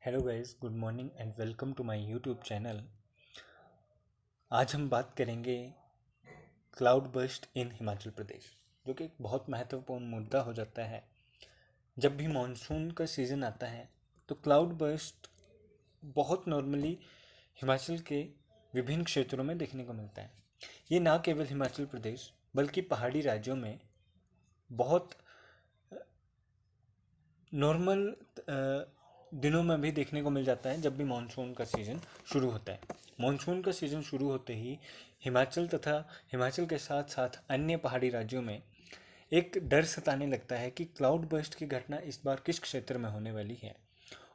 Hello guys, good morning and welcome to my YouTube channel. आज हम बात करेंगे cloud burst in Himachal Pradesh, जो कि एक बहुत महत्वपूर्ण मुद्दा हो जाता है। जब भी मॉनसून का सीज़न आता है तो क्लाउड बर्स्ट बहुत नॉर्मली हिमाचल के विभिन्न क्षेत्रों में देखने को मिलता है। ये ना केवल हिमाचल प्रदेश बल्कि पहाड़ी राज्यों में बहुत नॉर्मल दिनों में भी देखने को मिल जाता है जब भी मानसून का सीज़न शुरू होता है। मानसून का सीज़न शुरू होते ही हिमाचल तथा हिमाचल के साथ साथ अन्य पहाड़ी राज्यों में एक डर सताने लगता है कि क्लाउड बर्स्ट की घटना इस बार किस क्षेत्र में होने वाली है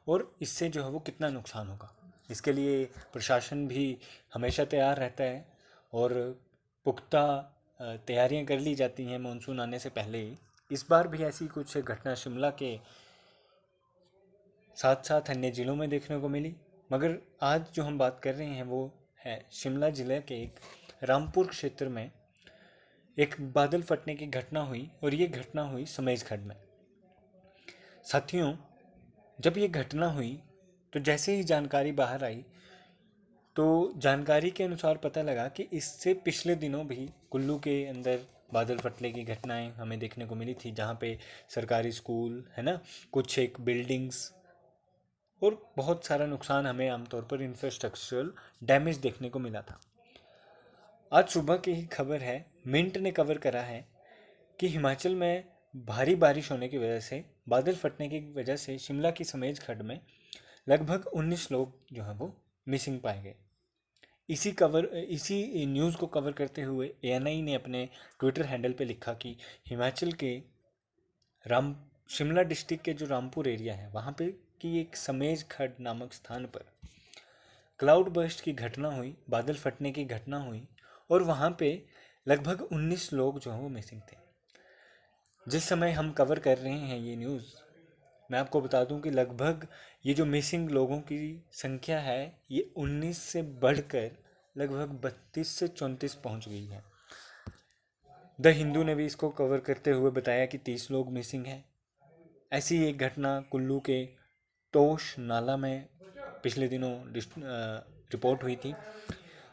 और इससे जो है वो कितना नुकसान होगा। इसके लिए प्रशासन भी हमेशा तैयार रहता है और पुख्ता तैयारियां कर ली जाती हैं मानसून आने से पहले ही। इस बार भी ऐसी कुछ घटना शिमला के साथ साथ अन्य ज़िलों में देखने को मिली, मगर आज जो हम बात कर रहे हैं वो है शिमला ज़िले के एक रामपुर क्षेत्र में एक बादल फटने की घटना हुई और ये घटना हुई समेज खड्ड में। साथियों, जब ये घटना हुई तो जैसे ही जानकारी बाहर आई तो जानकारी के अनुसार पता लगा कि इससे पिछले दिनों भी कुल्लू के अंदर बादल फटने की घटनाएं हमें देखने को मिली थी, जहाँ पे सरकारी स्कूल है ना, कुछ एक बिल्डिंग्स और बहुत सारा नुकसान हमें आमतौर पर इंफ्रास्ट्रक्चरल डैमेज देखने को मिला था। आज सुबह की ही खबर है, मिंट ने कवर करा है कि हिमाचल में भारी बारिश होने की वजह से, बादल फटने की वजह से शिमला की समेज खड्ड में लगभग 19 लोग जो हैं वो मिसिंग पाए गए। इसी न्यूज़ को कवर करते हुए एएनआई ने अपने ट्विटर हैंडल पे लिखा कि हिमाचल के राम शिमला डिस्ट्रिक्ट के जो रामपुर एरिया है वहाँ पे की एक समेज खड्ड नामक स्थान पर क्लाउड बर्स्ट की घटना हुई, बादल फटने की घटना हुई और वहाँ पे लगभग 19 लोग जो हैं वो मिसिंग थे। जिस समय हम कवर कर रहे हैं ये न्यूज़, मैं आपको बता दूं कि लगभग ये जो मिसिंग लोगों की संख्या है ये 19 से बढ़कर लगभग 32 से 34 पहुंच गई है। द हिंदू ने भी इसको कवर करते हुए बताया कि 30 लोग मिसिंग हैं। ऐसी एक घटना कुल्लू के तोश नाला में पिछले दिनों रिपोर्ट हुई थी।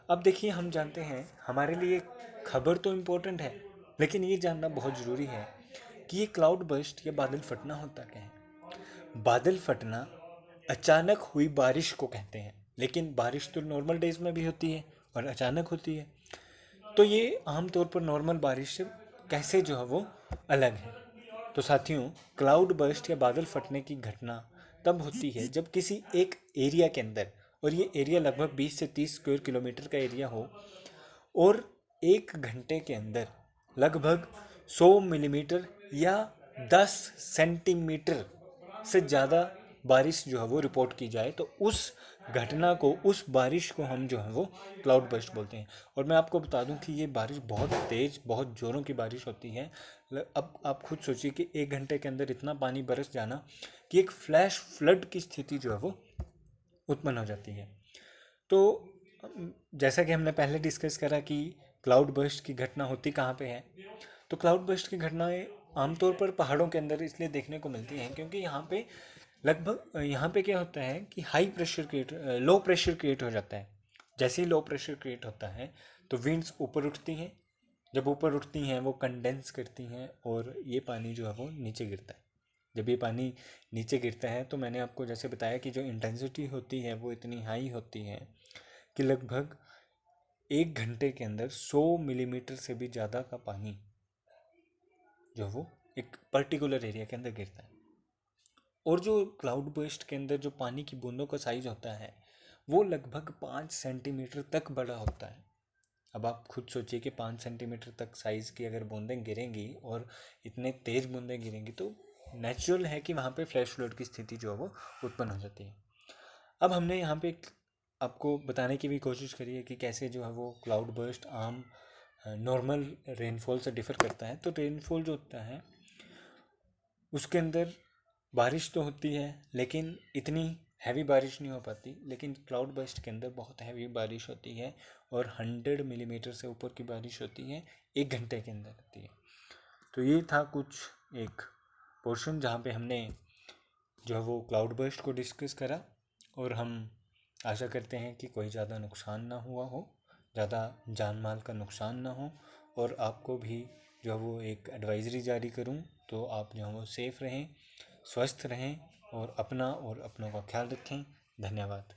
अब देखिए, हम जानते हैं हमारे लिए खबर तो इम्पोर्टेंट है, लेकिन ये जानना बहुत ज़रूरी है कि ये क्लाउड बर्स्ट या बादल फटना होता क्या है। बादल फटना अचानक हुई बारिश को कहते हैं, लेकिन बारिश तो नॉर्मल डेज में भी होती है और अचानक होती है। तो ये आमतौर पर नॉर्मल बारिश से कैसे जो है वो अलग है। तो साथियों, क्लाउड बर्स्ट या बादल फटने की घटना तब होती है जब किसी एक एरिया के अंदर, और ये एरिया लगभग 20 से 30 स्क्वायर किलोमीटर का एरिया हो और एक घंटे के अंदर लगभग 100 मिलीमीटर या 10 सेंटीमीटर से ज़्यादा बारिश जो है वो रिपोर्ट की जाए, तो उस घटना को, उस बारिश को हम जो है वो क्लाउड बर्स्ट बोलते हैं। और मैं आपको बता दूं कि ये बारिश बहुत तेज़, बहुत ज़ोरों की बारिश होती है। अब आप खुद सोचिए कि एक घंटे के अंदर इतना पानी बरस जाना कि एक फ्लैश फ्लड की स्थिति जो है वो उत्पन्न हो जाती है। तो जैसा कि हमने पहले डिस्कस करा कि क्लाउड बर्स्ट की घटना होती कहाँ पे है, तो क्लाउड बर्स्ट की घटनाएं आमतौर पर पहाड़ों के अंदर इसलिए देखने को मिलती हैं क्योंकि यहाँ पे क्या होता है कि लो प्रेशर क्रिएट हो जाता है। जैसे ही लो प्रेशर क्रिएट होता है तो विंड्स ऊपर उठती हैं। जब ऊपर उठती हैं वो कंडेंस करती हैं और ये पानी जो है वो नीचे गिरता है। जब ये पानी नीचे गिरता है तो मैंने आपको जैसे बताया कि जो इंटेंसिटी होती है वो इतनी हाई होती है कि लगभग एक घंटे के अंदर 100 मिलीमीटर से भी ज़्यादा का पानी जो वो एक पर्टिकुलर एरिया के अंदर गिरता है। और जो क्लाउड बर्स्ट के अंदर जो पानी की बूंदों का साइज होता है वो लगभग 5 सेंटीमीटर तक बड़ा होता है। अब आप खुद सोचिए कि 5 सेंटीमीटर तक साइज़ की अगर बूंदें गिरेंगी और इतने तेज़ बूंदें गिरेंगी तो नेचुरल है कि वहाँ पे फ्लैश फ्लड की स्थिति जो है वो उत्पन्न हो जाती है। अब हमने यहाँ पे आपको बताने की भी कोशिश करी है कि कैसे जो है वो क्लाउड बर्स्ट आम नॉर्मल रेनफॉल से डिफ़र करता है। तो रेनफॉल जो होता है उसके अंदर बारिश तो होती है लेकिन इतनी हैवी बारिश नहीं हो पाती, लेकिन क्लाउड बर्स्ट के अंदर बहुत हैवी बारिश होती है और 100 मिलीमीटर से ऊपर की बारिश होती है, एक घंटे के अंदर होती है। तो ये था कुछ एक पोर्शन जहाँ पे हमने जो है वो क्लाउड बर्स्ट को डिस्कस करा। और हम आशा करते हैं कि कोई ज़्यादा नुकसान ना हुआ हो, ज़्यादा जान माल का नुकसान ना हो। और आपको भी जो है वो एक एडवाइज़री जारी करूं तो आप जो है वो सेफ़ रहें, स्वस्थ रहें और अपना और अपनों का ख्याल रखें। धन्यवाद।